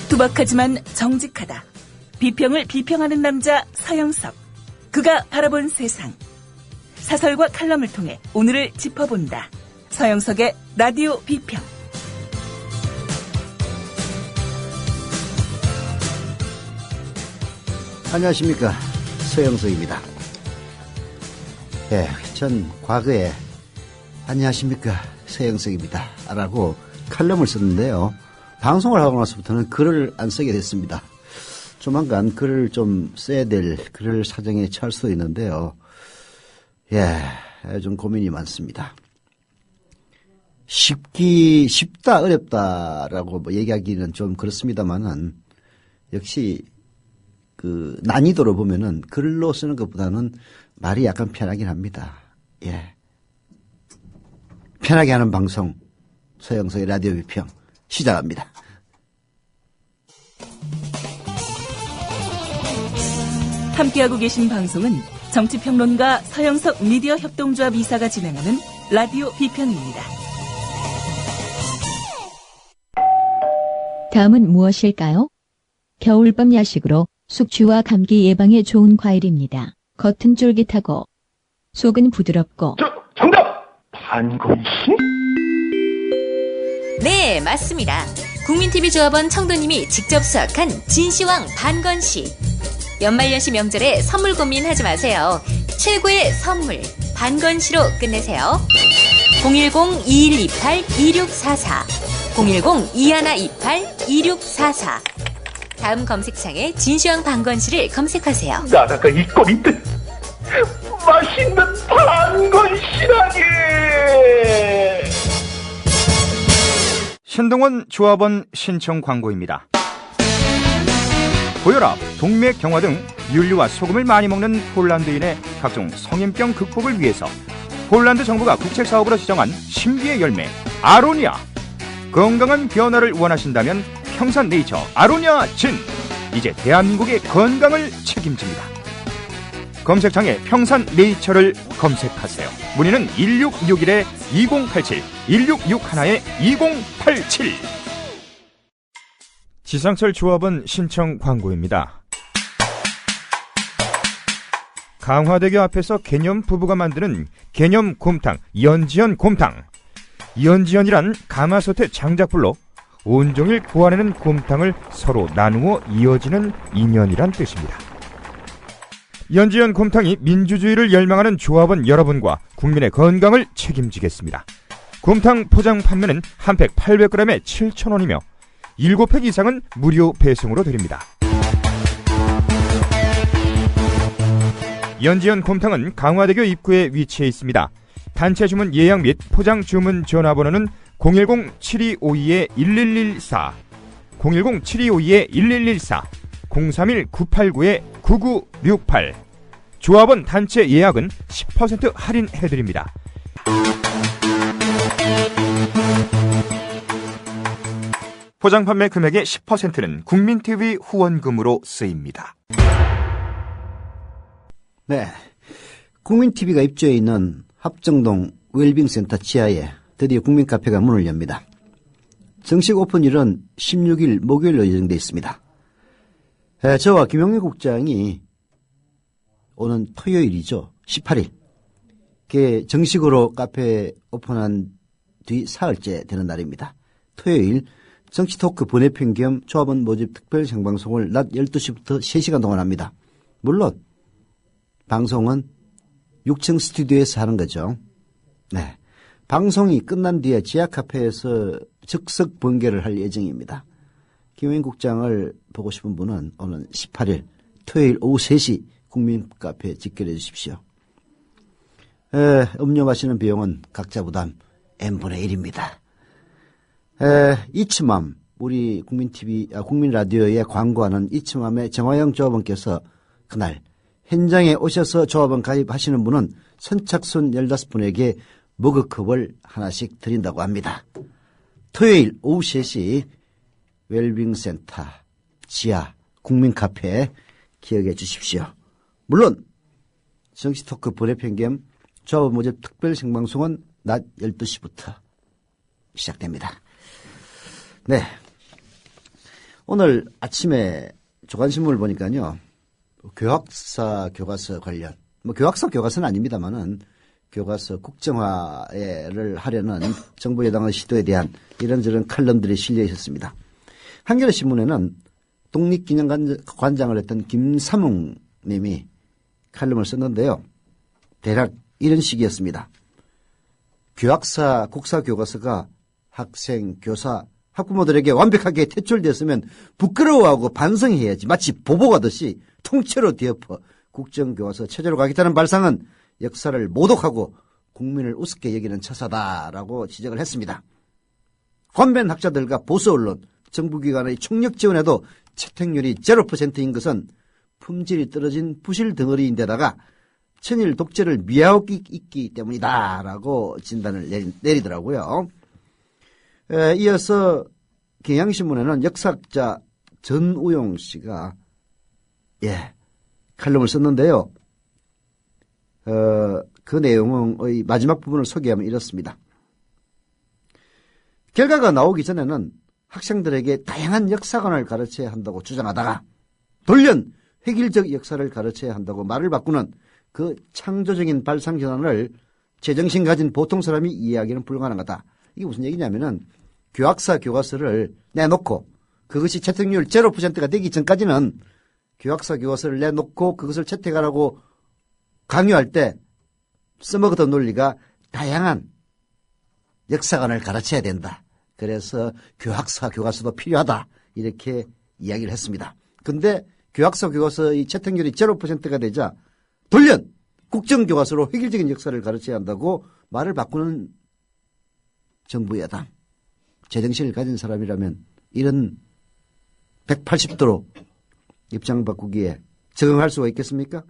투박하지만 정직하다. 비평을 비평하는 남자 서영석. 그가 바라본 세상. 사설과 칼럼을 통해 오늘을 짚어본다. 서영석의 라디오 비평. 안녕하십니까, 서영석입니다. 전 과거에 안녕하십니까, 서영석입니다 라고 칼럼을 썼는데요. 방송을 하고 나서부터는 글을 안 쓰게 됐습니다. 조만간 글을 좀 써야 될 그럴 사정에 처할 수도 있는데요. 좀 고민이 많습니다. 쉽다, 어렵다라고 얘기하기는 좀 그렇습니다만은, 역시, 난이도로 보면은 글로 쓰는 것보다는 말이 약간 편하긴 합니다. 편하게 하는 방송, 서영석의 라디오 비평, 시작합니다. 함께하고 계신 방송은 정치평론가 서영석 미디어 협동조합 이사가 진행하는 라디오 비평입니다. 다음은 무엇일까요? 겨울밤 야식으로 숙취와 감기 예방에 좋은 과일입니다. 겉은 쫄깃하고 속은 부드럽고. 정답! 반건씨? 네, 맞습니다. 국민TV조합원 청도님이 직접 수확한 진시황 반건씨. 연말연시 명절에 선물 고민하지 마세요. 최고의 선물 반건씨로 끝내세요. 010-2128-2644 010-2128-2644 다음 검색창에 진시황 반건씨를 검색하세요. 나라가 있건 있듯 맛있는 반건씨라니. 신동원 조합원 신청 광고입니다. 고혈압, 동맥 경화 등 윤리와 소금을 많이 먹는 폴란드인의 각종 성인병 극복을 위해서 폴란드 정부가 국책사업으로 지정한 신비의 열매 아로니아. 건강한 변화를 원하신다면 평산네이처 아로니아 진. 이제 대한민국의 건강을 책임집니다. 검색창에 평산네이처를 검색하세요. 문의는 1661-2087 1661-2087. 지상철 조합원 신청 광고입니다. 강화대교 앞에서 개념 부부가 만드는 개념 곰탕 연지연 곰탕. 연지연이란 가마솥의 장작불로 온종일 구워내는 곰탕을 서로 나누어 이어지는 인연이란 뜻입니다. 연지연 곰탕이 민주주의를 열망하는 조합원 여러분과 국민의 건강을 책임지겠습니다. 곰탕 포장 판매는 한 팩 800g에 7,000원이며 7팩 이상은 무료 배송으로 드립니다. 연지연 곰탕은 강화대교 입구에 위치해 있습니다. 단체 주문 예약 및 포장 주문 전화번호는 010-7252-1114 010-7252-1114 031-989-9968 조합원 단체 예약은 10% 할인해드립니다. 포장 판매 금액의 10%는 국민TV 후원금으로 쓰입니다. 네, 국민TV가 입주해 있는 합정동 웰빙센터 지하에 드디어 국민카페가 문을 엽니다. 정식 오픈일은 16일 목요일로 예정되어 있습니다. 저와 김용민 국장이 오는 토요일이죠. 18일. 정식으로 카페 오픈한 뒤 사흘째 되는 날입니다. 토요일 정치토크 번외편 겸 조합원 모집 특별 생방송을 낮 12시부터 3시간 동안 합니다. 물론 방송은 6층 스튜디오에서 하는 거죠. 네, 방송이 끝난 뒤에 지하 카페에서 즉석 번개를 할 예정입니다. 김용민 국장을 보고 싶은 분은 오는 18일 토요일 오후 3시 국민카페에 직결해 주십시오. 음료 마시는 비용은 각자 부담 n분의 1입니다. 이츠맘, 우리 국민라디오에 광고하는 이츠맘의 정화영 조합원께서 그날 현장에 오셔서 조합원 가입하시는 분은 선착순 15분에게 머그컵을 하나씩 드린다고 합니다. 토요일 오후 3시 웰빙센터 지하 국민카페 기억해 주십시오. 물론 정치토크 번외편 겸 조합원 모집 특별 생방송은 낮 12시부터 시작됩니다. 네, 오늘 아침에 조간신문을 보니까요. 교학사 교과서 관련, 교학사 교과서는 아닙니다만은 교과서 국정화를 하려는 정부 여당의 시도에 대한 이런저런 칼럼들이 실려 있었습니다. 한겨레 신문에는 독립기념관장을 했던 김삼웅 님이 칼럼을 썼는데요. 대략 이런 식이었습니다. 교학사 국사교과서가 학생, 교사, 학부모들에게 완벽하게 퇴출되었으면 부끄러워하고 반성해야지. 마치 보복하듯이 통째로 뒤엎어 국정교과서 체제로 가겠다는 발상은 역사를 모독하고 국민을 우습게 여기는 처사다라고 지적을 했습니다. 관변 학자들과 보수 언론, 정부기관의 총력 지원에도 채택률이 0%인 것은 품질이 떨어진 부실 덩어리인데다가 천일 독재를 미화하고 있기 때문이다라고 진단을 내리더라고요. 이어서 경향신문에는 역사학자 전우용 씨가 칼럼을 썼는데요. 그 내용의 마지막 부분을 소개하면 이렇습니다. 결과가 나오기 전에는 학생들에게 다양한 역사관을 가르쳐야 한다고 주장하다가 돌연 획일적 역사를 가르쳐야 한다고 말을 바꾸는 그 창조적인 발상 전환을 제정신 가진 보통 사람이 이해하기는 불가능하다. 이게 무슨 얘기냐면은 교학사 교과서를 내놓고 그것이 채택률 0%가 되기 전까지는 교학사 교과서를 내놓고 그것을 채택하라고 강요할 때 써먹었던 논리가 다양한 역사관을 가르쳐야 된다. 그래서 교학사 교과서도 필요하다. 이렇게 이야기를 했습니다. 근데 교학사 교과서의 채택률이 0%가 되자 돌연 국정교과서로 획일적인 역사를 가르쳐야 한다고 말을 바꾸는 정부 여당. 제정신을 가진 사람이라면 이런 180도로 입장 바꾸기에 적응할 수가 있겠습니까?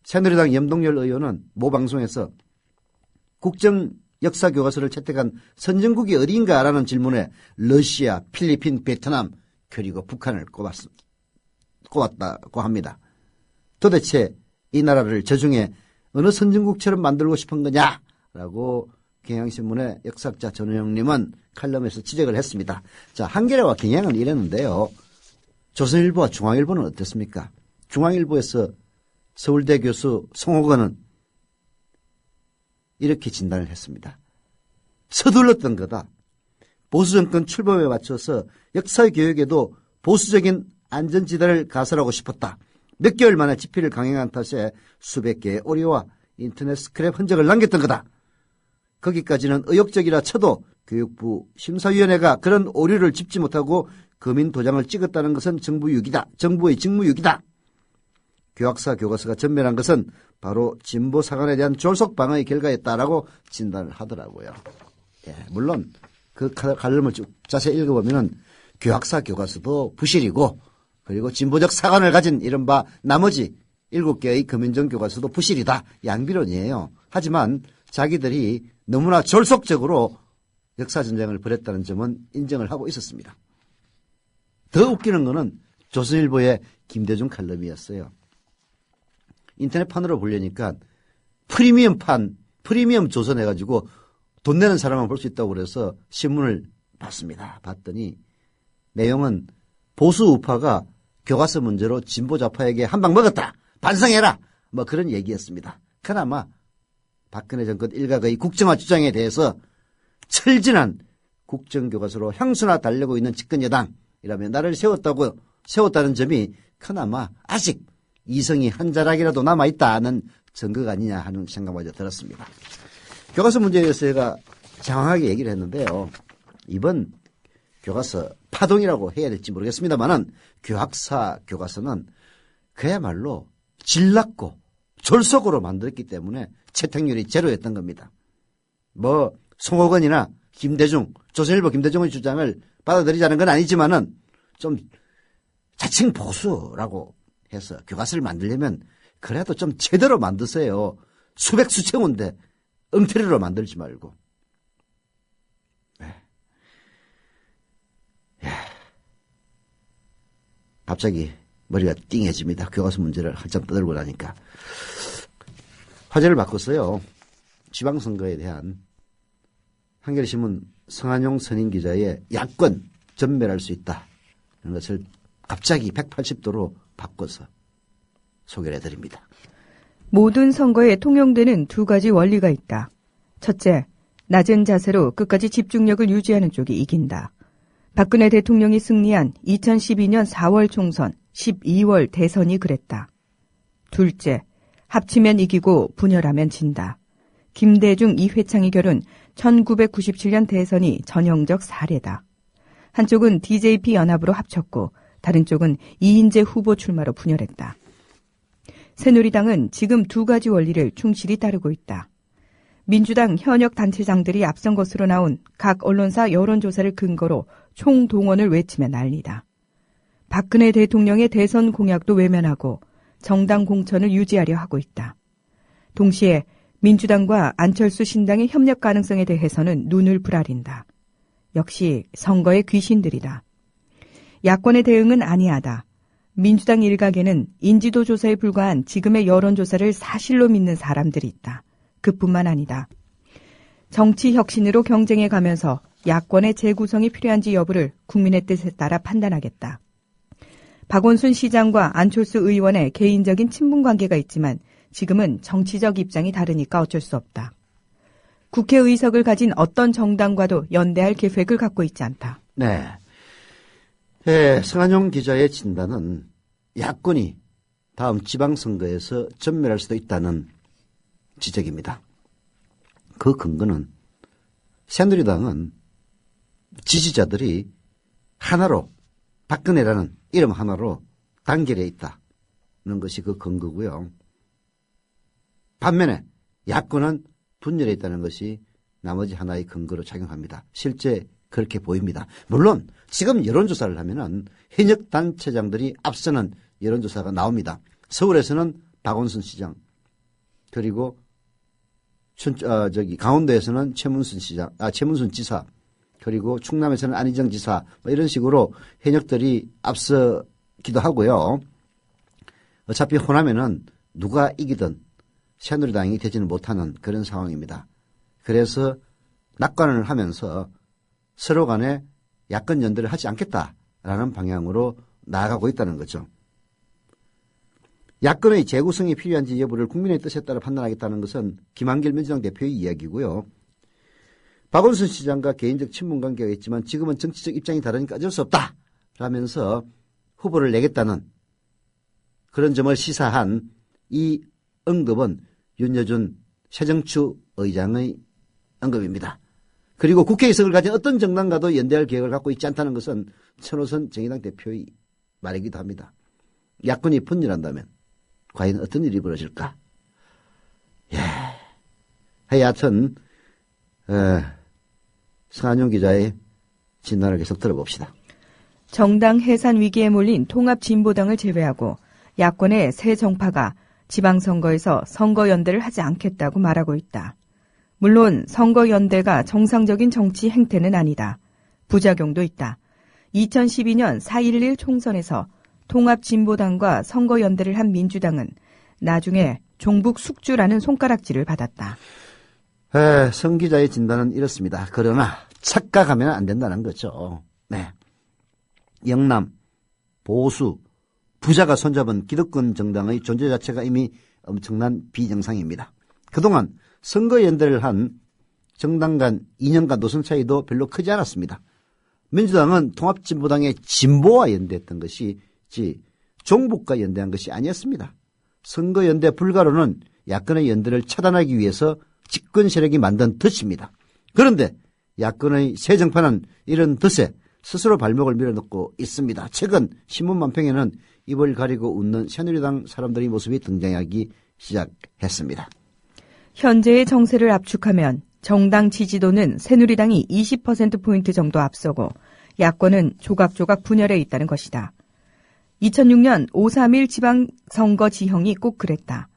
새누리당 염동열 의원은 모 방송에서 국정 역사 교과서를 채택한 선진국이 어디인가라는 질문에 러시아, 필리핀, 베트남 그리고 북한을 꼽았다고 합니다. 도대체 이 나라를 저중에 어느 선진국처럼 만들고 싶은 거냐라고 경향신문의 역사학자 전우영님은 칼럼에서 지적을 했습니다. 자, 한겨레와 경향은 이랬는데요. 조선일보와 중앙일보는 어떻습니까? 중앙일보에서 서울대 교수 송호건은 이렇게 진단을 했습니다. 서둘렀던 거다. 보수정권 출범에 맞춰서 역사교육에도 보수적인 안전지대를 가설하고 싶었다. 몇 개월 만에 집필을 강행한 탓에 수백 개의 오류와 인터넷 스크랩 흔적을 남겼던 거다. 거기까지는 의욕적이라 쳐도 교육부 심사위원회가 그런 오류를 짚지 못하고 검인 도장을 찍었다는 것은 정부의 직무유기다. 교학사 교과서가 전멸한 것은 바로 진보 사관에 대한 졸속 방어의 결과였다라고 진단을 하더라고요. 물론 그 칼럼을 쭉 자세히 읽어보면은 교학사 교과서도 부실이고 그리고 진보적 사관을 가진 이른바 나머지 7개의 검인정 교과서도 부실이다. 양비론이에요. 하지만 자기들이 너무나 졸속적으로 역사전쟁을 벌였다는 점은 인정을 하고 있었습니다. 더 웃기는 거는 조선일보의 김대중 칼럼이었어요. 인터넷판으로 보려니까 프리미엄 조선해가지고 돈 내는 사람만 볼 수 있다고 그래서 신문을 봤습니다. 봤더니 내용은 보수 우파가 교과서 문제로 진보 좌파에게 한 방 먹었다. 반성해라. 뭐 그런 얘기였습니다. 그나마 박근혜 정권 일각의 국정화 주장에 대해서 철진한 국정교과서로 향수나 달려고 있는 집권여당이라면 나를 세웠다는 점이 그나마 아직 이성이 한 자락이라도 남아있다는 증거가 아니냐 하는 생각마저 들었습니다. 교과서 문제에 대해서 제가 장황하게 얘기를 했는데요. 이번 교과서 파동이라고 해야 될지 모르겠습니다만은 교학사 교과서는 그야말로 질났고 졸속으로 만들었기 때문에 채택률이 제로였던 겁니다. 뭐 송호건이나 김대중, 조선일보 김대중의 주장을 받아들이자는 건 아니지만은 좀 자칭 보수라고 해서 교과서를 만들려면 그래도 좀 제대로 만드세요. 수백 수천원인데 엉터리로 만들지 말고. 갑자기 머리가 띵해집니다. 교과서 문제를 한참 떠들고 나니까. 화제를 바꿨어요. 지방선거에 대한 한겨레신문 성한용 선임 기자의 야권 전멸할 수 있다. 이런 것을 갑자기 180도로 바꿔서 소개를 해드립니다. 모든 선거에 통용되는 두 가지 원리가 있다. 첫째, 낮은 자세로 끝까지 집중력을 유지하는 쪽이 이긴다. 박근혜 대통령이 승리한 2012년 4월 총선, 12월 대선이 그랬다. 둘째, 합치면 이기고 분열하면 진다. 김대중, 이회창이 겨룬 1997년 대선이 전형적 사례다. 한쪽은 DJP 연합으로 합쳤고 다른 쪽은 이인재 후보 출마로 분열했다. 새누리당은 지금 두 가지 원리를 충실히 따르고 있다. 민주당 현역 단체장들이 앞선 것으로 나온 각 언론사 여론조사를 근거로 총동원을 외치며 난리다. 박근혜 대통령의 대선 공약도 외면하고 정당 공천을 유지하려 하고 있다. 동시에 민주당과 안철수 신당의 협력 가능성에 대해서는 눈을 부라린다. 역시 선거의 귀신들이다. 야권의 대응은 안이하다. 민주당 일각에는 인지도 조사에 불과한 지금의 여론조사를 사실로 믿는 사람들이 있다. 그뿐만 아니다. 정치 혁신으로 경쟁해 가면서 야권의 재구성이 필요한지 여부를 국민의 뜻에 따라 판단하겠다. 박원순 시장과 안철수 의원의 개인적인 친분 관계가 있지만 지금은 정치적 입장이 다르니까 어쩔 수 없다. 국회의석을 가진 어떤 정당과도 연대할 계획을 갖고 있지 않다. 네. 성한용 기자의 진단은 야권이 다음 지방선거에서 전멸할 수도 있다는 지적입니다. 그 근거는 새누리당은 지지자들이 하나로 박근혜라는 이름 하나로 단결해 있다는 것이 그 근거고요. 반면에 야권은 분열해 있다는 것이 나머지 하나의 근거로 작용합니다. 실제 그렇게 보입니다. 물론 지금 여론조사를 하면은 현역 단체장들이 앞서는 여론조사가 나옵니다. 서울에서는 박원순 시장, 그리고 강원도에서는 최문순 지사, 그리고 충남에서는 안희정 지사, 이런 식으로 현역들이 앞서기도 하고요. 어차피 호남에는 누가 이기든 새누리당이 되지는 못하는 그런 상황입니다. 그래서 낙관을 하면서 서로 간에 야권 연대를 하지 않겠다라는 방향으로 나아가고 있다는 거죠. 야권의 재구성이 필요한지 여부를 국민의 뜻에 따라 판단하겠다는 것은 김한길 민주당 대표의 이야기고요. 박원순 시장과 개인적 친분 관계가 있지만 지금은 정치적 입장이 다르니까 어쩔 수 없다 라면서 후보를 내겠다는 그런 점을 시사한 이 언급은 윤여준 새정추 의장의 언급입니다. 그리고 국회의석을 가진 어떤 정당과도 연대할 계획을 갖고 있지 않다는 것은 천호선 정의당 대표의 말이기도 합니다. 야권이 분열한다면 과연 어떤 일이 벌어질까? 하여튼 성한용 기자의 진단을 계속 들어봅시다. 정당 해산 위기에 몰린 통합진보당을 제외하고 야권의 새 정파가 지방선거에서 선거연대를 하지 않겠다고 말하고 있다. 물론 선거연대가 정상적인 정치 행태는 아니다. 부작용도 있다. 2012년 4.11 총선에서 통합진보당과 선거연대를 한 민주당은 나중에 종북 숙주라는 손가락질을 받았다. 성 기자의 진단은 이렇습니다. 그러나 착각하면 안 된다는 거죠. 네. 영남, 보수, 부자가 손잡은 기득권 정당의 존재 자체가 이미 엄청난 비정상입니다. 그동안 선거연대를 한 정당 간 이념과 노선 차이도 별로 크지 않았습니다. 민주당은 통합진보당의 진보와 연대했던 것이지 종북과 연대한 것이 아니었습니다. 선거연대 불가로는 야권의 연대를 차단하기 위해서 집권 세력이 만든 덫입니다. 그런데 야권의 새 정파는 이런 덫에 스스로 발목을 밀어넣고 있습니다. 최근 신문만평에는 입을 가리고 웃는 새누리당 사람들의 모습이 등장하기 시작했습니다. 현재의 정세를 압축하면 정당 지지도는 새누리당이 20%포인트 정도 앞서고 야권은 조각조각 분열해 있다는 것이다. 2006년 5.3.1 지방선거 지형이 꼭 그랬다.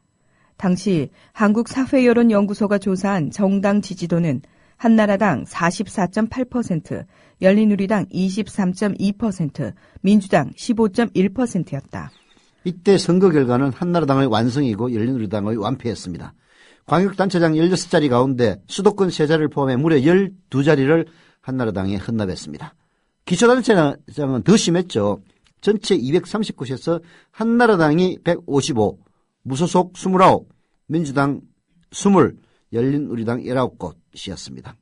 당시 한국사회여론연구소가 조사한 정당 지지도는 한나라당 44.8%, 열린우리당 23.2%, 민주당 15.1%였다. 이때 선거 결과는 한나라당의 완승이고 열린우리당의 완패였습니다. 광역단체장 16자리 가운데 수도권 3자리를 포함해 무려 12자리를 한나라당에 헌납했습니다. 기초단체장은 더 심했죠. 전체 239시에서 한나라당이 155, 무소속 29, 민주당 20, 열린우리당 19곳이었습니다.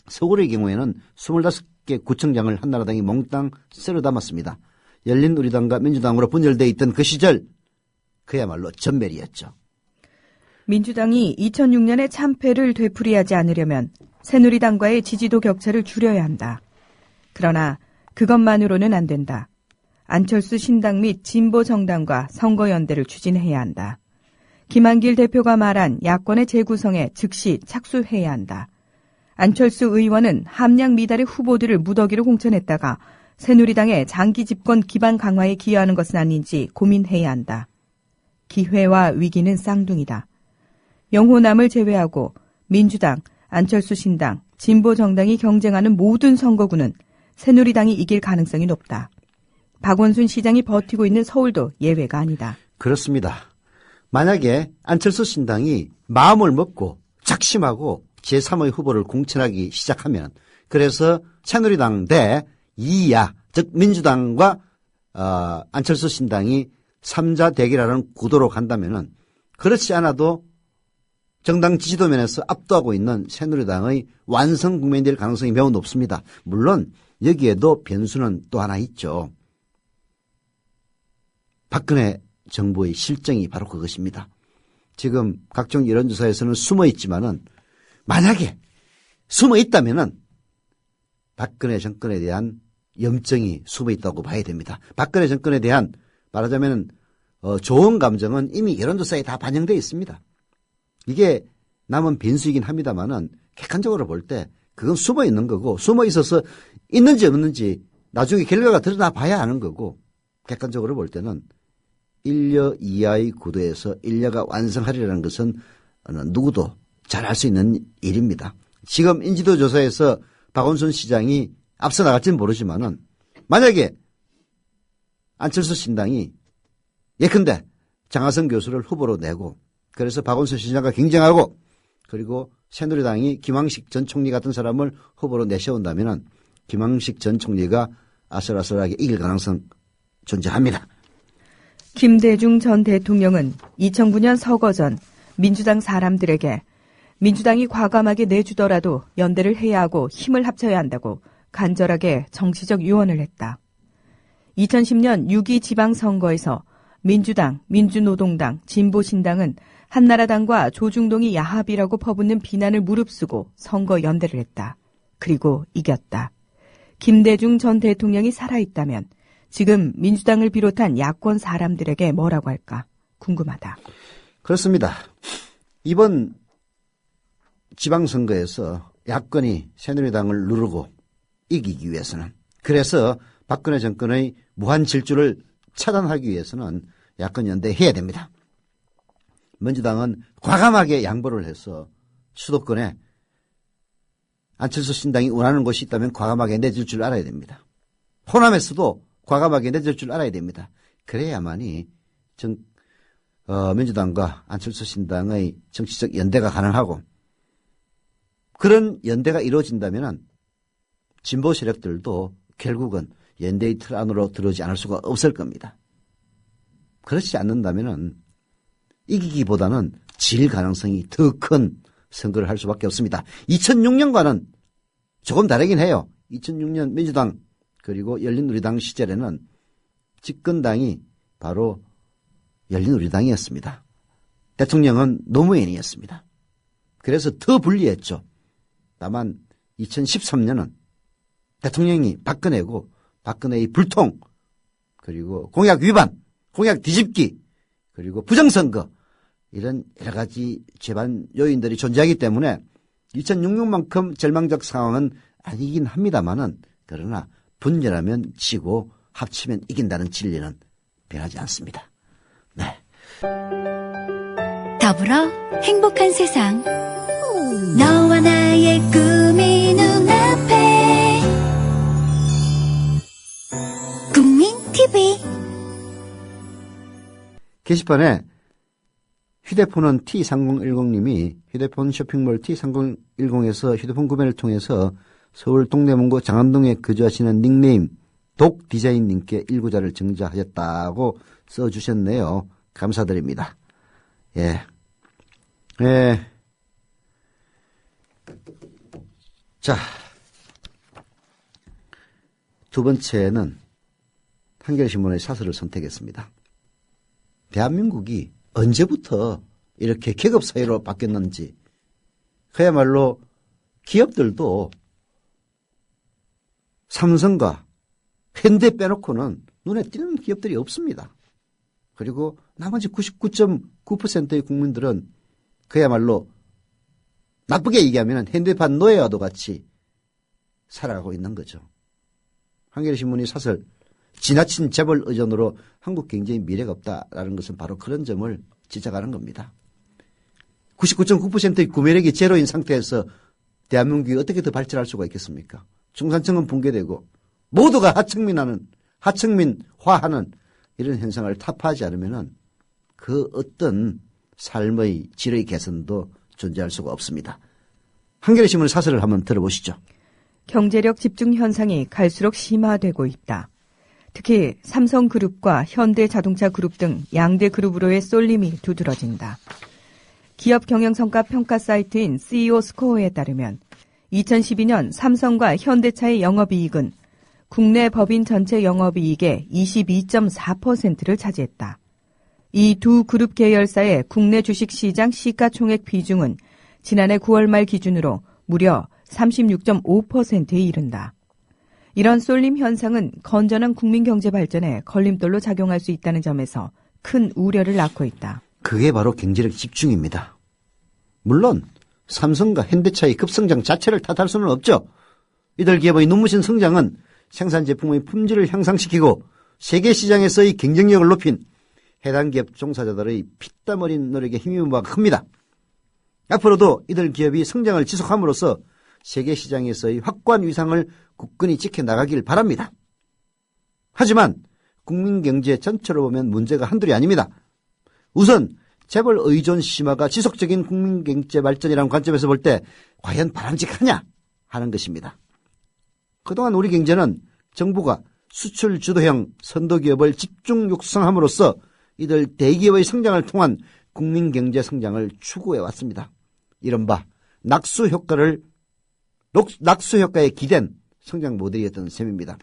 서울의 경우에는 25개 구청장을 한나라당이 몽땅 쓸어 담았습니다. 열린우리당과 민주당으로 분열되어 있던 그 시절 그야말로 전멸이었죠. 민주당이 2006년의 참패를 되풀이하지 않으려면 새누리당과의 지지도 격차를 줄여야 한다. 그러나 그것만으로는 안 된다. 안철수 신당 및 진보 정당과 선거연대를 추진해야 한다. 김한길 대표가 말한 야권의 재구성에 즉시 착수해야 한다. 안철수 의원은 함량 미달의 후보들을 무더기로 공천했다가 새누리당의 장기 집권 기반 강화에 기여하는 것은 아닌지 고민해야 한다. 기회와 위기는 쌍둥이다. 영호남을 제외하고 민주당, 안철수 신당, 진보 정당이 경쟁하는 모든 선거구는 새누리당이 이길 가능성이 높다. 박원순 시장이 버티고 있는 서울도 예외가 아니다. 그렇습니다. 만약에 안철수 신당이 마음을 먹고 작심하고 제3의 후보를 공천하기 시작하면, 그래서 새누리당 대 2야, 즉 민주당과 안철수 신당이 3자 대결하는 구도로 간다면은, 그렇지 않아도 정당 지지도 면에서 압도하고 있는 새누리당의 완성 국면이 될 가능성이 매우 높습니다. 물론 여기에도 변수는 또 하나 있죠. 박근혜 정부의 실정이 바로 그것입니다. 지금 각종 여론조사에서는 숨어 있지만은, 만약에 숨어 있다면은 박근혜 정권에 대한 염증이 숨어 있다고 봐야 됩니다. 박근혜 정권에 대한 말하자면 좋은 감정은 이미 여론조사에 다 반영되어 있습니다. 이게 남은 변수이긴 합니다만은 객관적으로 볼 때 그건 숨어 있는 거고, 숨어 있어서 있는지 없는지 나중에 결과가 드러나 봐야 하는 거고, 객관적으로 볼 때는 1여 이하의 구도에서 1여가 완성하리라는 것은 누구도 잘 알 수 있는 일입니다. 지금 인지도 조사에서 박원순 시장이 앞서 나갈지는 모르지만은, 만약에 안철수 신당이 예컨대 장하성 교수를 후보로 내고, 그래서 박원순 시장과 경쟁하고, 그리고 새누리당이 김황식 전 총리 같은 사람을 후보로 내세운다면은 김황식 전 총리가 아슬아슬하게 이길 가능성 존재합니다. 김대중 전 대통령은 2009년 서거 전 민주당 사람들에게 민주당이 과감하게 내주더라도 연대를 해야 하고 힘을 합쳐야 한다고 간절하게 정치적 유언을 했다. 2010년 6.2 지방선거에서 민주당, 민주노동당, 진보신당은 한나라당과 조중동이 야합이라고 퍼붓는 비난을 무릅쓰고 선거 연대를 했다. 그리고 이겼다. 김대중 전 대통령이 살아있다면 지금 민주당을 비롯한 야권 사람들에게 뭐라고 할까 궁금하다. 그렇습니다. 이번 지방선거에서 야권이 새누리당을 누르고 이기기 위해서는, 그래서 박근혜 정권의 무한 질주를 차단하기 위해서는 야권 연대해야 됩니다. 민주당은 과감하게 양보를 해서 수도권에 안철수 신당이 원하는 곳이 있다면 과감하게 내줄 줄 알아야 됩니다. 호남에서도 과감하게 내줄 줄 알아야 됩니다. 그래야만이 민주당과 안철수 신당의 정치적 연대가 가능하고, 그런 연대가 이루어진다면 진보 세력들도 결국은 연대의 틀 안으로 들어오지 않을 수가 없을 겁니다. 그렇지 않는다면 이기기보다는 질 가능성이 더 큰 선거를 할 수밖에 없습니다. 2006년과는 조금 다르긴 해요. 2006년 민주당 그리고 열린우리당 시절에는 집권당이 바로 열린우리당이었습니다. 대통령은 노무현이었습니다. 그래서 더 불리했죠. 다만 2013년은 대통령이 박근혜고, 박근혜의 불통, 그리고 공약 위반, 공약 뒤집기, 그리고 부정선거, 이런 여러 가지 재반 요인들이 존재하기 때문에 2006년만큼 절망적 상황은 아니긴 합니다만은, 그러나 분열하면 지고 합치면 이긴다는 진리는 변하지 않습니다. 네. 더불어 행복한 세상. 너와 나의 꿈이 눈앞에. 국민 TV. 게시판에 휴대폰은 T3010님이 휴대폰 쇼핑몰 T3010에서 휴대폰 구매를 통해서 서울 동대문구 장안동에 거주하시는 닉네임 독디자인님께 일구자를 정자하셨다고 써주셨네요. 감사드립니다. 예. 자, 두 번째는 한겨레신문의 사설을 선택했습니다. 대한민국이 언제부터 이렇게 계급사회로 바뀌었는지, 그야말로 기업들도 삼성과 현대 빼놓고는 눈에 띄는 기업들이 없습니다. 그리고 나머지 99.9%의 국민들은 그야말로 나쁘게 얘기하면 현대판 노예와도 같이 살아가고 있는 거죠. 한겨레신문이 사설 지나친 재벌 의존으로 한국 경제의 미래가 없다라는 것은 바로 그런 점을 지적하는 겁니다. 99.9%의 구매력이 제로인 상태에서 대한민국이 어떻게 더 발전할 수가 있겠습니까? 중산층은 붕괴되고 모두가 하층민화하는 이런 현상을 타파하지 않으면 그 어떤 삶의 질의 개선도 존재할 수가 없습니다. 한겨레신문 사설을 한번 들어보시죠. 경제력 집중 현상이 갈수록 심화되고 있다. 특히 삼성그룹과 현대자동차그룹 등 양대 그룹으로의 쏠림이 두드러진다. 기업 경영성과 평가 사이트인 CEO 스코어에 따르면 2012년 삼성과 현대차의 영업이익은 국내 법인 전체 영업이익의 22.4%를 차지했다. 이 두 그룹 계열사의 국내 주식시장 시가총액 비중은 지난해 9월 말 기준으로 무려 36.5%에 이른다. 이런 쏠림 현상은 건전한 국민경제 발전에 걸림돌로 작용할 수 있다는 점에서 큰 우려를 낳고 있다. 그게 바로 경제력 집중입니다. 물론 삼성과 현대차의 급성장 자체를 탓할 수는 없죠. 이들 기업의 눈부신 성장은 생산 제품의 품질을 향상시키고 세계 시장에서의 경쟁력을 높인 해당 기업 종사자들의 피땀 어린 노력에 힘입은 바가 큽니다. 앞으로도 이들 기업이 성장을 지속함으로써 세계 시장에서의 확고한 위상을 굳건히 지켜나가길 바랍니다. 하지만 국민 경제 전체로 보면 문제가 한둘이 아닙니다. 우선 재벌 의존 심화가 지속적인 국민 경제 발전이라는 관점에서 볼 때 과연 바람직하냐 하는 것입니다. 그동안 우리 경제는 정부가 수출 주도형 선도기업을 집중 육성함으로써 이들 대기업의 성장을 통한 국민 경제 성장을 추구해 왔습니다. 이른바 낙수 효과에 기댄 성장 모델이었던 셈입니다.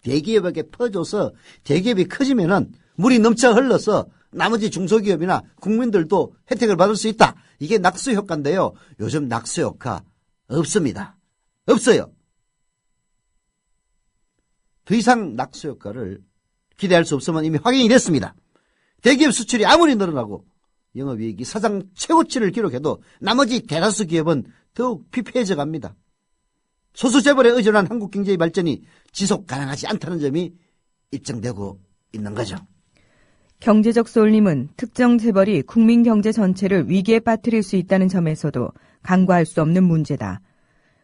대기업에게 퍼져서 대기업이 커지면은 물이 넘쳐 흘러서 나머지 중소기업이나 국민들도 혜택을 받을 수 있다. 이게 낙수 효과인데요. 요즘 낙수 효과 없습니다. 없어요. 더 이상 낙수 효과를 기대할 수 없으면 이미 확인이 됐습니다. 대기업 수출이 아무리 늘어나고 영업이익이 사상 최고치를 기록해도 나머지 대다수 기업은 더욱 피폐해져 갑니다. 소수 재벌에 의존한 한국 경제의 발전이 지속 가능하지 않다는 점이 입증되고 있는 거죠. 경제적 쏠림은 특정 재벌이 국민 경제 전체를 위기에 빠뜨릴 수 있다는 점에서도 간과할 수 없는 문제다.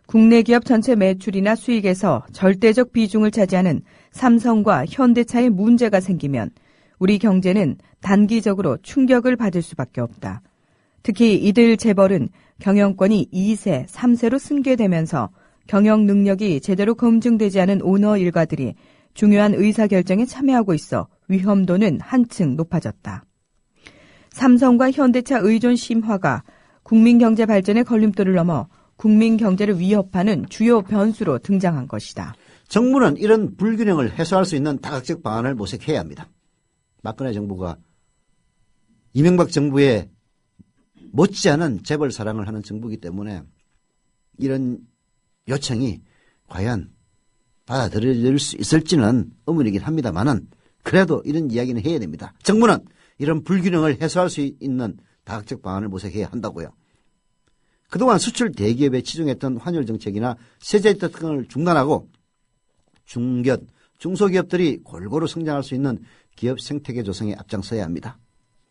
국내 기업 전체 매출이나 수익에서 절대적 비중을 차지하는 삼성과 현대차에 문제가 생기면 우리 경제는 단기적으로 충격을 받을 수밖에 없다. 특히 이들 재벌은 경영권이 2세, 3세로 승계되면서 경영 능력이 제대로 검증되지 않은 오너 일가들이 중요한 의사결정에 참여하고 있어 위험도는 한층 높아졌다. 삼성과 현대차 의존 심화가 국민경제 발전의 걸림돌을 넘어 국민경제를 위협하는 주요 변수로 등장한 것이다. 정부는 이런 불균형을 해소할 수 있는 다각적 방안을 모색해야 합니다. 박근혜 정부가 이명박 정부에 못지않은 재벌 사랑을 하는 정부이기 때문에 이런 요청이 과연 받아들여질 수 있을지는 의문이긴 합니다만은 그래도 이런 이야기는 해야 됩니다. 정부는 이런 불균형을 해소할 수 있는 다각적 방안을 모색해야 한다고요. 그동안 수출 대기업에 치중했던 환율 정책이나 세제 등을 중단하고 중견, 중소기업들이 골고루 성장할 수 있는 기업 생태계 조성에 앞장서야 합니다.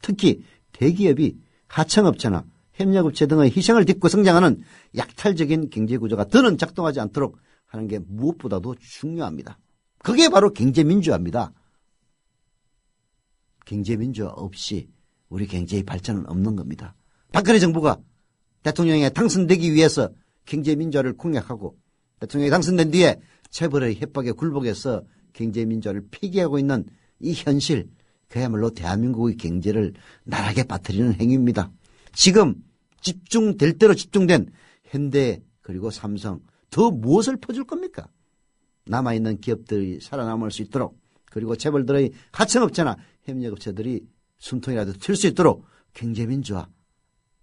특히 대기업이 하청업체나 협력업체 등의 희생을 딛고 성장하는 약탈적인 경제구조가 더는 작동하지 않도록 하는 게 무엇보다도 중요합니다. 그게 바로 경제민주화입니다. 경제민주화 없이 우리 경제의 발전은 없는 겁니다. 박근혜 정부가 대통령에 당선되기 위해서 경제민주화를 공약하고 대통령이 당선된 뒤에 재벌의 협박에 굴복해서 경제민주화를 폐기하고 있는 이 현실, 그야말로 대한민국의 경제를 나락에 빠뜨리는 행위입니다. 지금 집중될 대로 집중된 현대 그리고 삼성, 더 무엇을 퍼줄 겁니까? 남아있는 기업들이 살아남을 수 있도록, 그리고 재벌들의 하청업체나 협력업체들이 숨통이라도 튈 수 있도록 경제민주화,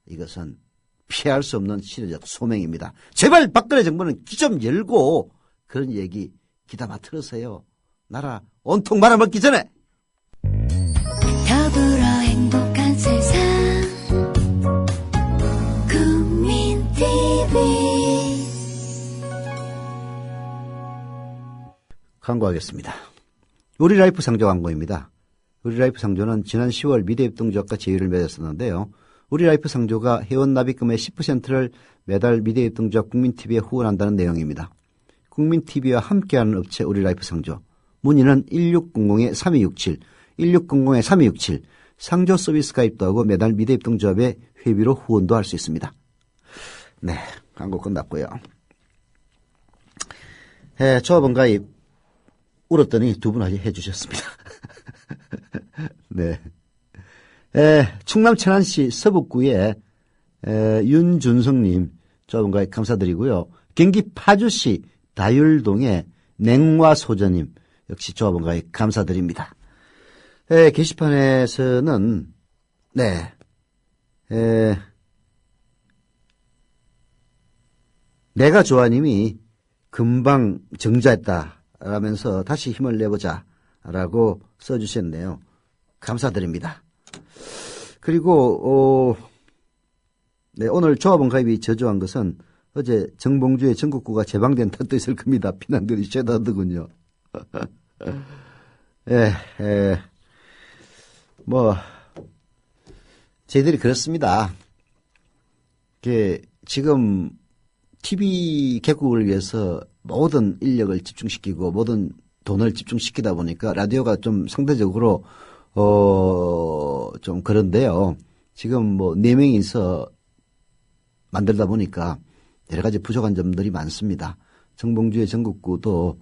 이것은 피할 수 없는 시대적 소명입니다. 제발 박근혜 정부는 귀 좀 열고 그런 얘기 귀담아 들으세요. 나라 온통 말아먹기 전에. 더불어 행복한 세상 국민TV. 광고하겠습니다. 우리라이프 상조 광고입니다. 우리라이프 상조는 지난 10월 미래협동조합과 제휴를 맺었었는데요. 우리라이프 상조가 회원 납입금의 10%를 매달 미래협동조합 국민TV에 후원한다는 내용입니다. 국민TV와 함께하는 업체 우리라이프 상조. 문의는 1600-3267, 1600-3267. 상조 서비스 가입도 하고 매달 미래협동조합의 회비로 후원도 할 수 있습니다. 네, 광고 끝났고요. 조합원 가입 울었더니 두 분 아직 해주셨습니다. 네. 충남 천안시 서북구의 윤준성님 조합원 가입 감사드리고요. 경기 파주시 다율동의 냉화소저님 역시 조합원 가입 감사드립니다. 게시판에서는 내가 좋아님이 금방 정자했다 라면서 다시 힘을 내보자 라고 써주셨네요. 감사드립니다. 그리고 오늘 조합원 가입이 저조한 것은 어제 정봉주의 전국구가 제방된 탓도 있을 겁니다. 피난들이 죄다더군요. 저희들이 그렇습니다. 지금 TV 개국을 위해서 모든 인력을 집중시키고 모든 돈을 집중시키다 보니까 라디오가 좀 상대적으로 좀 그런데요. 지금 4명이서 만들다 보니까 여러 가지 부족한 점들이 많습니다. 정봉주의 전국구도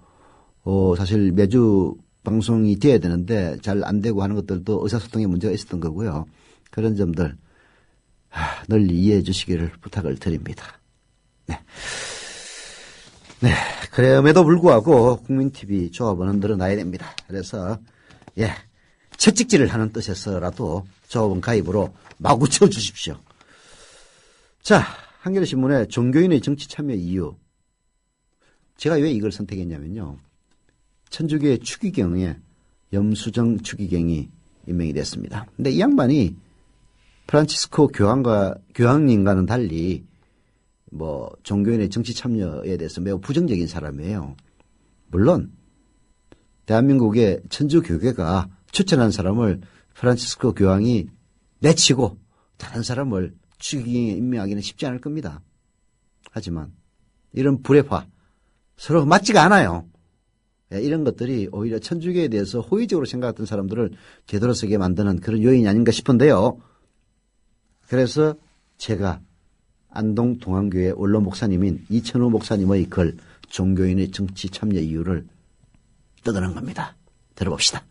사실 매주 방송이 돼야 되는데 잘 안 되고 하는 것들도 의사소통에 문제가 있었던 거고요. 그런 점들 널리 이해해 주시기를 부탁을 드립니다. 네. 그럼에도 불구하고 국민TV 조합원은 늘어나야 됩니다. 그래서 채찍질을 하는 뜻에서라도 조합원 가입으로 마구 채워주십시오. 자, 한겨레신문의 종교인의 정치 참여 이유. 제가 왜 이걸 선택했냐면요. 천주교의 추기경에 염수정 추기경이 임명이 됐습니다. 근데 이 양반이 프란치스코 교황님과는 달리 종교인의 정치 참여에 대해서 매우 부정적인 사람이에요. 물론 대한민국의 천주교계가 추천한 사람을 프란치스코 교황이 내치고 다른 사람을 추기경에 임명하기는 쉽지 않을 겁니다. 하지만 이런 불회화 서로 맞지가 않아요. 이런 것들이 오히려 천주교에 대해서 호의적으로 생각했던 사람들을 제대로 서게 만드는 그런 요인이 아닌가 싶은데요. 그래서 제가 안동 동안교회 원로 목사님인 이천우 목사님의 글 종교인의 정치 참여 이유를 떠드는 겁니다. 들어봅시다.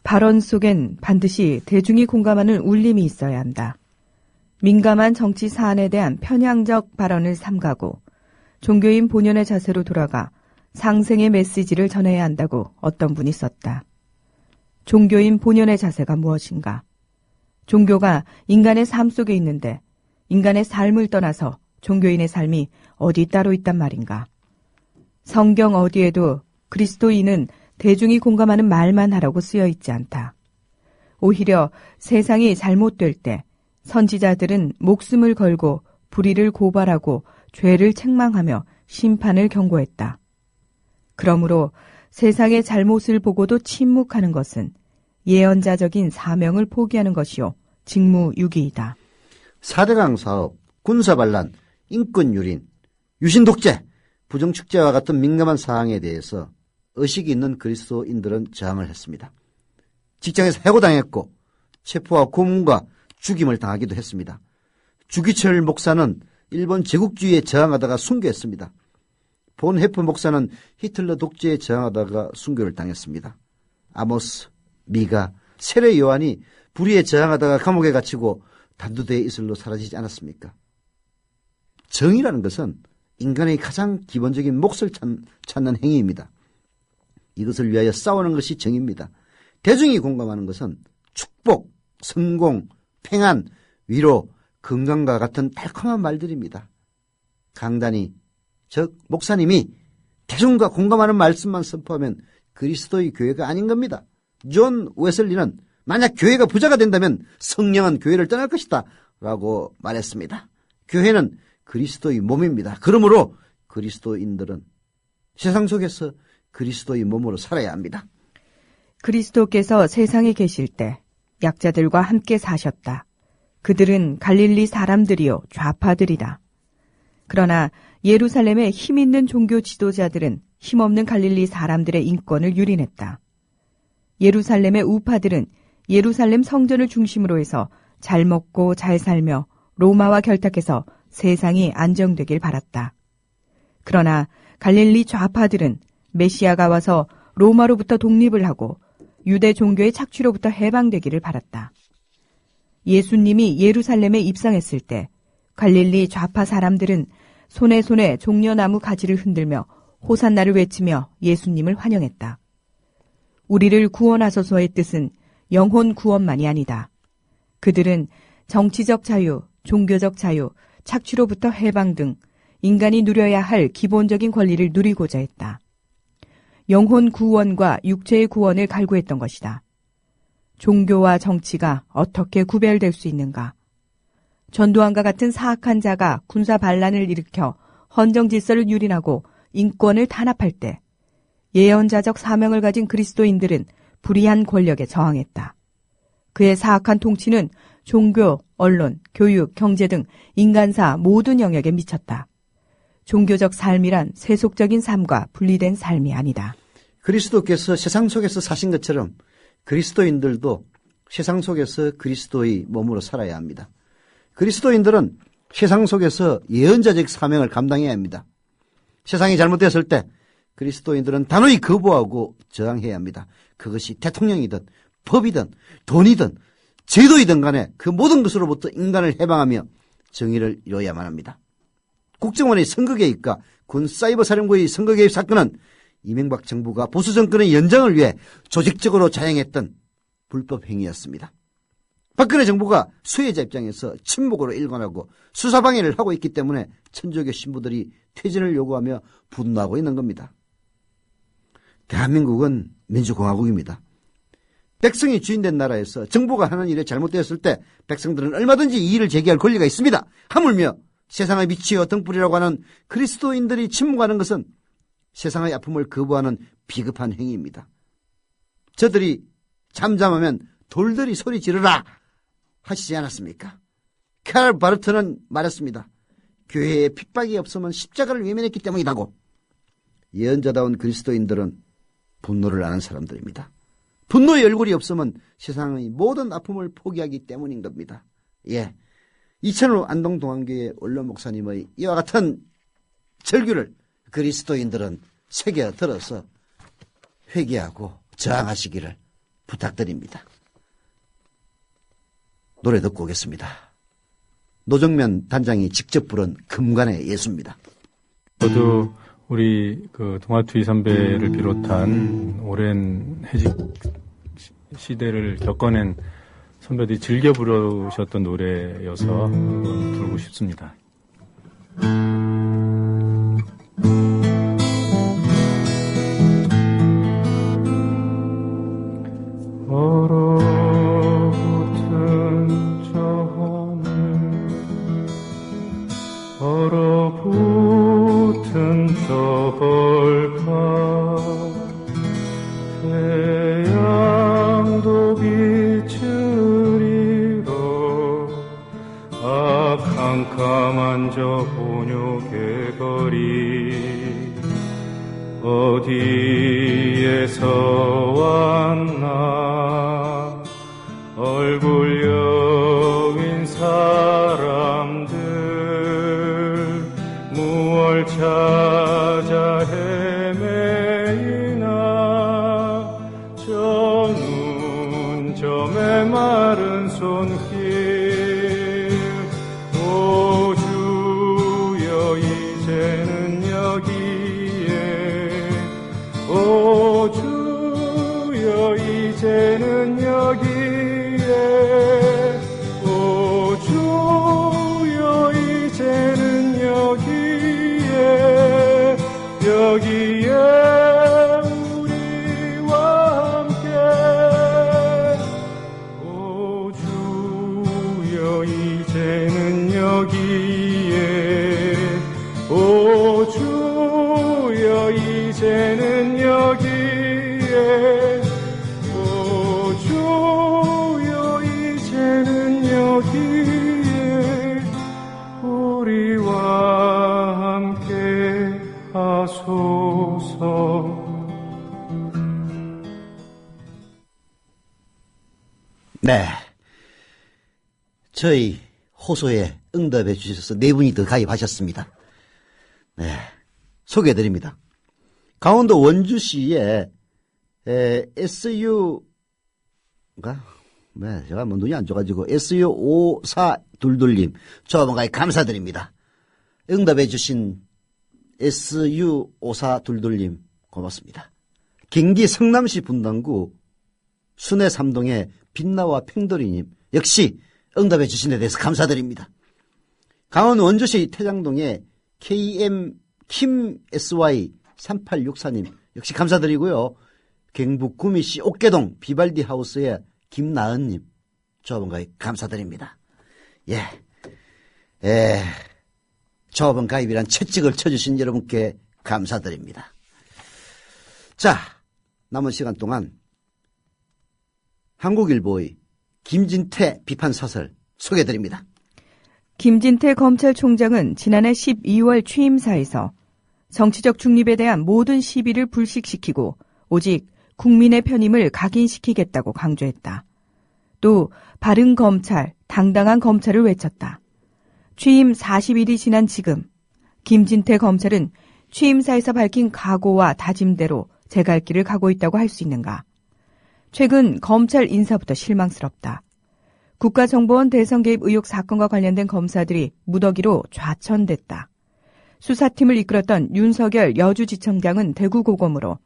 발언 속엔 반드시 대중이 공감하는 울림이 있어야 한다. 민감한 정치 사안에 대한 편향적 발언을 삼가고 종교인 본연의 자세로 돌아가 상생의 메시지를 전해야 한다고 어떤 분이 썼다. 종교인 본연의 자세가 무엇인가? 종교가 인간의 삶 속에 있는데 인간의 삶을 떠나서 종교인의 삶이 어디 따로 있단 말인가? 성경 어디에도 그리스도인은 대중이 공감하는 말만 하라고 쓰여 있지 않다. 오히려 세상이 잘못될 때 선지자들은 목숨을 걸고 불의를 고발하고 죄를 책망하며 심판을 경고했다. 그러므로 세상의 잘못을 보고도 침묵하는 것은 예언자적인 사명을 포기하는 것이요 직무유기이다. 4대강 사업, 군사반란, 인권유린, 유신독재, 부정축제와 같은 민감한 사항에 대해서 의식이 있는 그리스도인들은 저항을 했습니다. 직장에서 해고당했고 체포와 고문과 죽임을 당하기도 했습니다. 주기철 목사는 일본 제국주의에 저항하다가 순교했습니다. 본 헤프 목사는 히틀러 독재에 저항하다가 순교를 당했습니다. 아모스, 미가, 세례 요한이 불의에 저항하다가 감옥에 갇히고 단두대의 이슬로 사라지지 않았습니까? 정의라는 것은 인간의 가장 기본적인 몫을 찾는 행위입니다. 이것을 위하여 싸우는 것이 정의입니다. 대중이 공감하는 것은 축복, 성공, 평안, 위로, 건강과 같은 달콤한 말들입니다. 강단이, 즉 목사님이 대중과 공감하는 말씀만 선포하면 그리스도의 교회가 아닌 겁니다. 존 웨슬리는 만약 교회가 부자가 된다면 성령은 교회를 떠날 것이다 라고 말했습니다. 교회는 그리스도의 몸입니다. 그러므로 그리스도인들은 세상 속에서 그리스도의 몸으로 살아야 합니다. 그리스도께서 세상에 계실 때 약자들과 함께 사셨다. 그들은 갈릴리 사람들이요 좌파들이다. 그러나 예루살렘의 힘있는 종교 지도자들은 힘없는 갈릴리 사람들의 인권을 유린했다. 예루살렘의 우파들은 예루살렘 성전을 중심으로 해서 잘 먹고 잘 살며 로마와 결탁해서 세상이 안정되길 바랐다. 그러나 갈릴리 좌파들은 메시아가 와서 로마로부터 독립을 하고 유대 종교의 착취로부터 해방되기를 바랐다. 예수님이 예루살렘에 입성했을 때 갈릴리 좌파 사람들은 손에 종려나무 가지를 흔들며 호산나를 외치며 예수님을 환영했다. 우리를 구원하소서의 뜻은 영혼 구원만이 아니다. 그들은 정치적 자유, 종교적 자유, 착취로부터 해방 등 인간이 누려야 할 기본적인 권리를 누리고자 했다. 영혼 구원과 육체의 구원을 갈구했던 것이다. 종교와 정치가 어떻게 구별될 수 있는가? 전두환과 같은 사악한 자가 군사 반란을 일으켜 헌정 질서를 유린하고 인권을 탄압할 때 예언자적 사명을 가진 그리스도인들은 불의한 권력에 저항했다. 그의 사악한 통치는 종교, 언론, 교육, 경제 등 인간사 모든 영역에 미쳤다. 종교적 삶이란 세속적인 삶과 분리된 삶이 아니다. 그리스도께서 세상 속에서 사신 것처럼 그리스도인들도 세상 속에서 그리스도의 몸으로 살아야 합니다. 그리스도인들은 세상 속에서 예언자적 사명을 감당해야 합니다. 세상이 잘못되었을 때 그리스도인들은 단호히 거부하고 저항해야 합니다. 그것이 대통령이든 법이든 돈이든 제도이든 간에 그 모든 것으로부터 인간을 해방하며 정의를 이루어야만 합니다. 국정원의 선거 개입과 군 사이버 사령부의 선거 개입 사건은 이명박 정부가 보수 정권의 연장을 위해 조직적으로 자행했던 불법 행위였습니다. 박근혜 정부가 수혜자 입장에서 침묵으로 일관하고 수사방해를 하고 있기 때문에 천주교 신부들이 퇴진을 요구하며 분노하고 있는 겁니다. 대한민국은 민주공화국입니다. 백성이 주인된 나라에서 정부가 하는 일이 잘못되었을 때 백성들은 얼마든지 이의를 제기할 권리가 있습니다. 하물며 세상의 빛이여 등불이라고 하는 그리스도인들이 침묵하는 것은 세상의 아픔을 거부하는 비겁한 행위입니다. 저들이 잠잠하면 돌들이 소리 지르라 하시지 않았습니까? 칼 바르트는 말했습니다. 교회에 핍박이 없으면 십자가를 외면했기 때문이라고. 예언자다운 그리스도인들은 분노를 아는 사람들입니다. 분노의 얼굴이 없으면 세상의 모든 아픔을 포기하기 때문인 겁니다. 예, 이천호 안동동안교회 원로 목사님의 이와 같은 절규를 그리스도인들은 새겨들어서 회개하고 저항하시기를 부탁드립니다. 노래 듣고 오겠습니다. 노정면 단장이 직접 부른 금관의 예수입니다. 저도 우리 그 동아투이 선배를 비롯한 오랜 해직 시대를 겪어낸 선배들이 즐겨 부르셨던 노래여서 부르고 싶습니다. 얼어붙은 저 하늘 얼어붙은 저 벌카 태양도 비추리로 아 캄캄한 저 본욕의 거리 어디에서 왔나 얼굴 여윈 사람들 무얼 찾아 마른 손길 오 주여 이제는 여기에 오 주여 이제는 여기에 오 주여 이제는 여기에 여기에 우리와 함께 오 주여 이제는 여기에 오 주여 이제는 여기에 오 주여 이제는 여기에 우리와 함께 하소서. 네. 저희 호소에 응답해 주셔서 네 분이 더 가입하셨습니다. 네. 소개해드립니다. 강원도 원주시에 SU가 네, 제가 뭐 눈이 안 좋아가지고 SU5422님 조합원 가입 감사드립니다. 응답해 주신 SU5422님 고맙습니다. 경기 성남시 분당구 순회 3동의 빛나와 팽돌이님 역시 응답해 주신 데 대해서 감사드립니다. 강원 원주시 태장동의 KM 킴 SY 3864님 역시 감사드리고요. 경북 구미시 옥계동 비발디 하우스의 김나은님 조합원 가입 감사드립니다. 조합원 가입이란 채찍을 쳐주신 여러분께 감사드립니다. 자, 남은 시간 동안 한국일보의 김진태 비판사설 소개해드립니다. 김진태 검찰총장은 지난해 12월 취임사에서 정치적 중립에 대한 모든 시비를 불식시키고 오직 국민의 편임을 각인시키겠다고 강조했다. 또 바른 검찰, 당당한 검찰을 외쳤다. 취임 40일이 지난 지금 김진태 검찰은 취임사에서 밝힌 각오와 다짐대로 제 갈 길을 가고 있다고 할 수 있는가? 최근 검찰 인사부터 실망스럽다. 국가정보원 대선 개입 의혹 사건과 관련된 검사들이 무더기로 좌천됐다. 수사팀을 이끌었던 윤석열 여주지청장은 대구고검으로,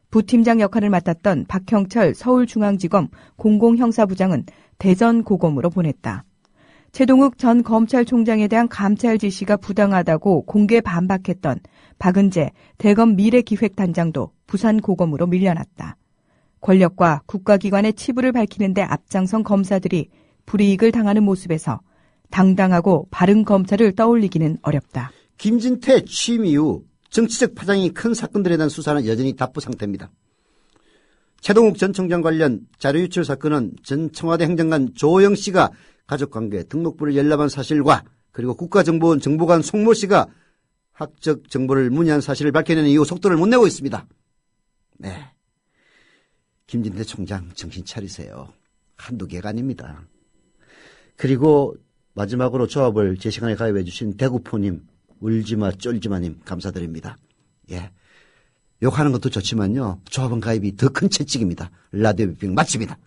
부팀장 역할을 맡았던 박형철 서울중앙지검 공공형사부장은 대전고검으로 보냈다. 최동욱 전 검찰총장에 대한 감찰 지시가 부당하다고 공개 반박했던 박은재 대검 미래기획단장도 부산고검으로 밀려났다. 권력과 국가기관의 치부를 밝히는 데 앞장선 검사들이 불이익을 당하는 모습에서 당당하고 바른 검찰을 떠올리기는 어렵다. 김진태 취임 이후 정치적 파장이 큰 사건들에 대한 수사는 여전히 답부 상태입니다. 최동욱 전 청장 관련 자료 유출 사건은 전 청와대 행정관 조영 씨가 가족관계 등록부를 열람한 사실과 그리고 국가정보원 정보관 송모 씨가 학적 정보를 문의한 사실을 밝혀내는 이후 속도를 못 내고 있습니다. 네, 김진태 총장 정신 차리세요. 한두 개가 아닙니다. 그리고 마지막으로 조합을 제 시간에 가입해 주신 대구포님, 울지마 쫄지마님 감사드립니다. 욕하는 것도 좋지만요, 조합원 가입이 더 큰 채찍입니다. 라디오 비평 마칩니다.